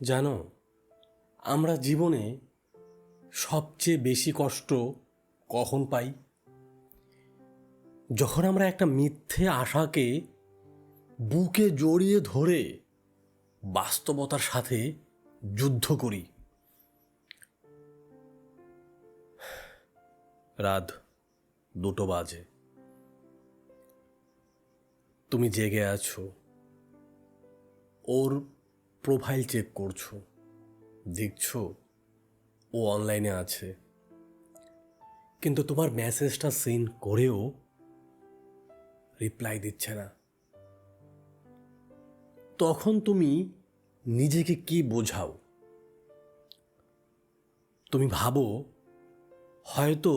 জানো, আমরা জীবনে সবচেয়ে বেশি কষ্ট কখন পাই? যখন আমরা একটা মিথ্যে আশাকে বুকে জড়িয়ে ধরে বাস্তবতার সাথে যুদ্ধ করি। রাত 2টো বাজে, তুমি জেগে আছো, ওর প্রোফাইল চেক করছো, দেখছো ও অনলাইনে আছে, কিন্তু তোমার মেসেজটা সিন করেও রিপ্লাই দিচ্ছে না। তখন তুমি নিজেকে কি বোঝাও? তুমি ভাবো হয়তো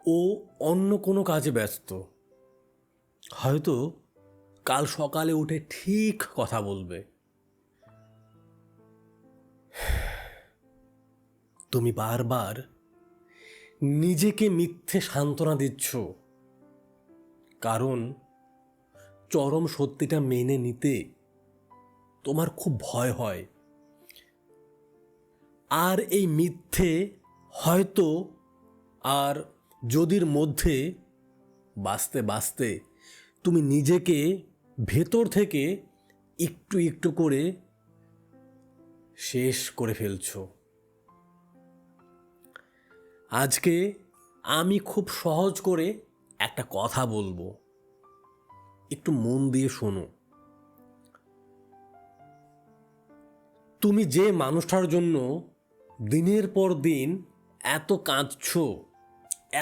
ও অন্য কোনো কাজে ব্যস্ত, হয়তো কাল সকালে উঠে ঠিক কথা বলবে। তুমি বারবার নিজেকে মিথ্যে সান্ত্বনা দিচ্ছ, কারণ চরম সত্যিটা মেনে নিতে তোমার খুব ভয় হয়। আর এই মিথ্যে হয়তো আর যদির মধ্যে বাঁচতে বাঁচতে তুমি নিজেকে ভেতর থেকে একটু একটু করে শেষ করে ফেলছো। আজকে আমি খুব সহজ করে একটা কথা বলবো, একটু মন দিয়ে শোনো। তুমি যে মানুষটার জন্য দিনের পর দিন এত কাঁদছো,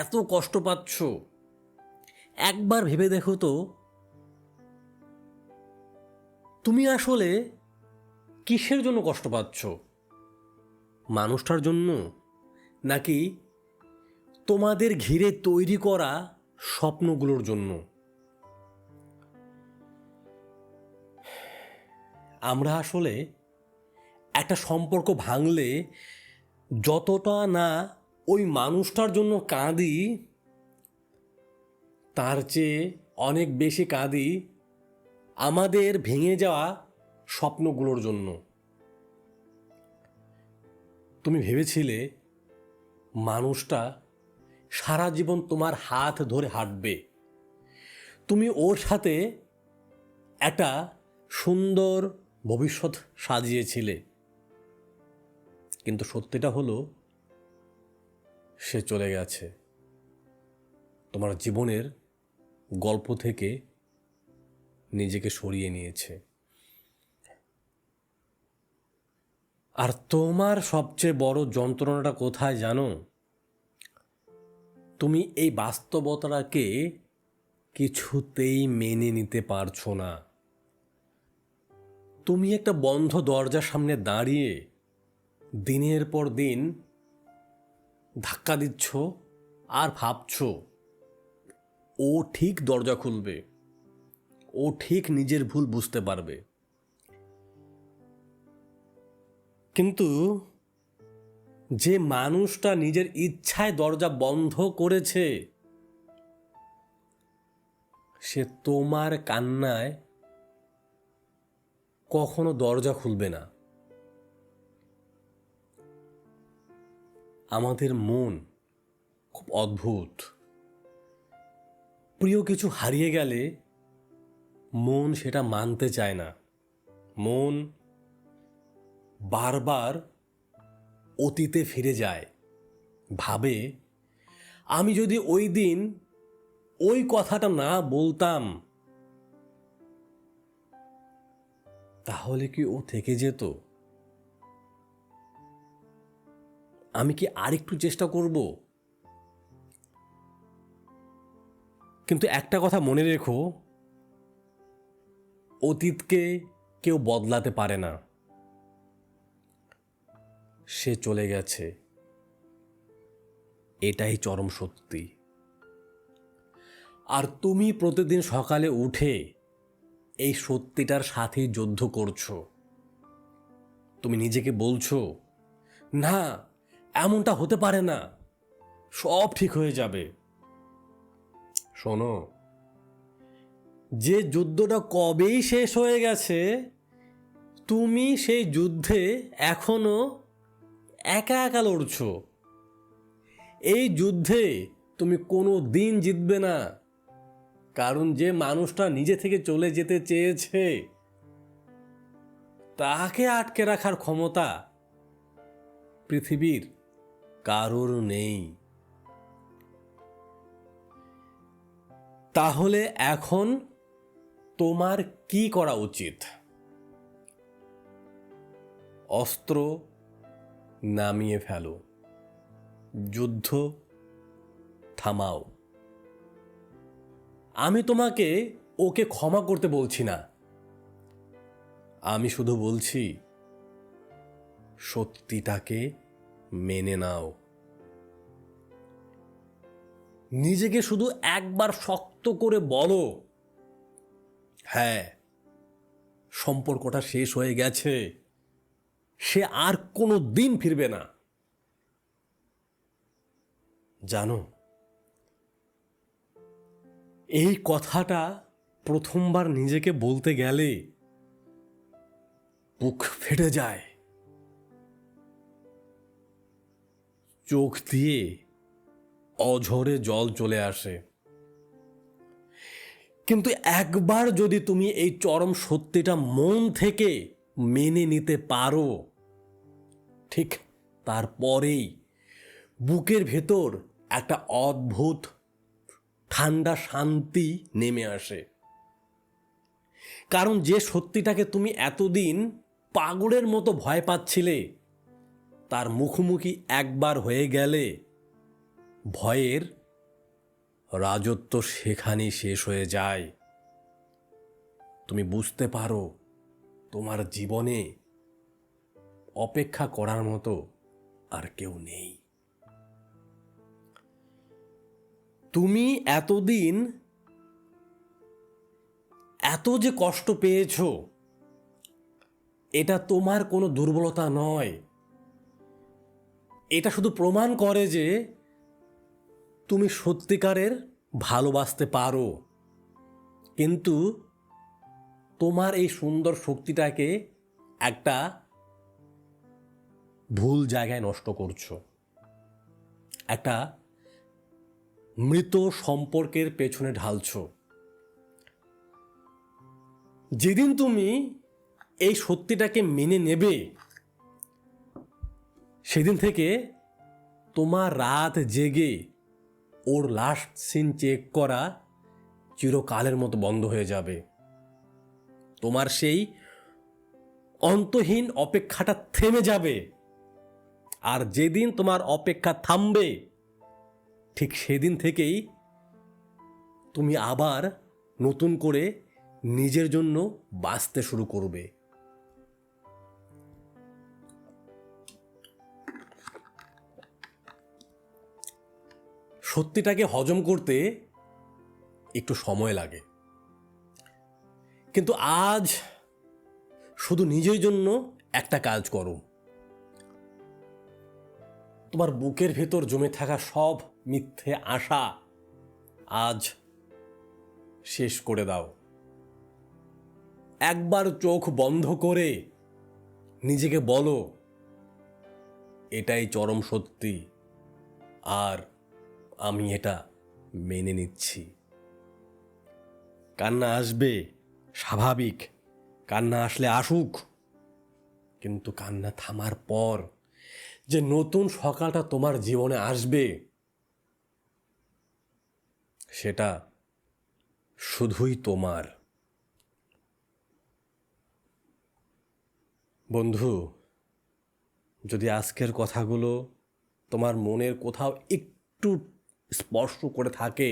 এত কষ্ট পাচ্ছ, একবার ভেবে দেখো তো তুমি আসলে কিসের জন্য কষ্ট পাচ্ছ? মানুষটার জন্য, নাকি তোমাদের ঘিরে তৈরি করা স্বপ্নগুলোর জন্য? আমরা আসলে একটা সম্পর্ক ভাঙলে যতটা না ওই মানুষটার জন্য কাঁদি, তার চেয়ে অনেক বেশি কাঁদি আমাদের ভেঙে যাওয়া স্বপ্নগুলোর জন্য। তুমি ভেবেছিলে মানুষটা সারা জীবন তোমার হাত ধরে হাঁটবে, তুমি ওর সাথে একটা সুন্দর ভবিষ্যৎ সাজিয়েছিলে, কিন্তু সত্যিটা হলো সে চলে গেছে, তোমার জীবনের গল্প থেকে নিজেকে সরিয়ে নিয়েছে। আর তোমার সবচেয়ে বড় যন্ত্রণাটা কোথায় জানো? তুমি এই বাস্তবতাটাকে কিছুতেই মেনে নিতে পারছো না। তুমি একটা বন্ধ দরজার সামনে দাঁড়িয়ে দিনের পর দিন ধাক্কা দিচ্ছ আর ভাবছো ও ঠিক দরজা খুলবে, ও ঠিক নিজের ভুল বুঝতে পারবে। কিন্তু যে মানুষটা নিজের ইচ্ছায় দরজা বন্ধ করেছে, সে তোমার কান্নায় কখনো দরজা খুলবে না। আমাদের মন খুব অদ্ভুত। প্রিয় কিছু হারিয়ে গেলে মন সেটা মানতে চায় না। মন বারবার অতীতে ফিরে যায়, ভাবে আমি যদি ওই দিন ওই কথাটা না বলতাম, তাহলে কি ও থেকে যেত? আমি কি আরেকটু চেষ্টা করব? কিন্তু একটা কথা মনে রেখো, অতীতকে কেউ বদলাতে পারে না। সে চলে গেছে, এটাই চরম সত্যি। আর তুমি প্রতিদিন সকালে উঠে এই সত্যিটার সাথেই যুদ্ধ করছো। তুমি নিজেকে বলছো, না, এমনটা হতে পারে না, সব ঠিক হয়ে যাবে। শোনো, যে যুদ্ধটা কবেই শেষ হয়ে গেছে, তুমি সেই যুদ্ধে এখনো একা একা লড়ছো। এই যুদ্ধে তুমি কোনো দিন জিতবে না, কারণ যে মানুষটা নিজে থেকে চলে যেতে চেয়েছে তাকে আটকে রাখার ক্ষমতা পৃথিবীর কারোর নেই। তাহলে এখন তোমার কি করা উচিত? অস্ত্র নামিয়ে ফেলো, যুদ্ধ থামাও। আমি তোমাকে ওকে ক্ষমা করতে বলছি না, আমি শুধু বলছি সত্যিটাকে মেনে নাও। নিজেকে শুধু একবার শক্ত করে বলো, হ্যাঁ, সম্পর্কটা শেষ হয়ে গেছে, সে আর কোনো দিন ফিরবে না। জানো, এই কথাটা প্রথমবার নিজেকে বলতে গেলে বুক ফেটে যায়, চোখ দিয়ে অঝরে জল চলে আসে। কিন্তু একবার যদি তুমি এই চরম সত্যিটা মন থেকে মেনে নিতে পারো, ঠিক তারপরেই বুকের ভেতর একটা অদ্ভুত ঠান্ডা শান্তি নেমে আসে। কারণ যে সত্যিটাকে তুমি এতদিন পাগলের মতো ভয় পাচ্ছিলে, তার মুখোমুখি একবার হয়ে গেলে ভয়ের রাজত্ব সেখানেই শেষ হয়ে যায়। তুমি বুঝতে পারো তোমার জীবনে অপেক্ষা করার মতো আর কেউ নেই। তুমি এতদিন এত যে কষ্ট পেয়েছ, এটা তোমার কোনো দুর্বলতা নয়। এটা শুধু প্রমাণ করে যে তুমি সত্যিকারের ভালোবাসতে পারো, কিন্তু তোমার এই সুন্দর শক্তিটাকে একটা ভুল জায়গায় নষ্ট করছো। একটা মৃত সম্পর্কের পেছনে ঢালছো। যেদিন তুমি এই সত্যিটাকে মেনে নেবে, সেদিন থেকে তোমার রাত জেগে ওর লাস্ট সিন চেক করা চিরকালের মতো বন্ধ হয়ে যাবে। তোমার সেই অন্তহীন অপেক্ষাটা থেমে যাবে। আর যেদিন তোমার অপেক্ষা থামবে, ঠিক সেদিন থেকেই তুমি আবার নতুন করে নিজের জন্য বাঁচতে শুরু করবে। সত্যিটাকে হজম করতে একটু সময় লাগে, কিন্তু আজ শুধু নিজের জন্য একটা কাজ করো। তোমার বুকের ভেতর জমে থাকা সব মিথ্যে আশা আজ শেষ করে দাও। একবার চোখ বন্ধ করে নিজেকে বলো, এটাই চরম সত্যি, আর আমি এটা মেনে নিচ্ছি। কান্না আসবে, স্বাভাবিক, কান্না আসলে আসুক, কিন্তু কান্না থামার পর যে নতুন সকালটা তোমার জীবনে আসবে, সেটা শুধুই তোমার। বন্ধু, যদি আজকের কথাগুলো তোমার মনের কোথাও একটু স্পর্শ করে থাকে,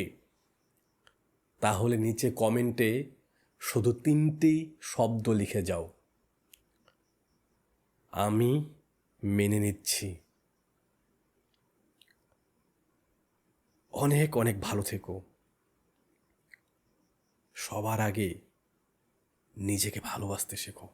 তাহলে নিচে কমেন্টে শুধু 3টি শব্দ লিখে যাও, আমি মেনে নিচ্ছি। অনেক অনেক ভালো থেকো। সবার আগে নিজেকে ভালোবাসতে শেখো।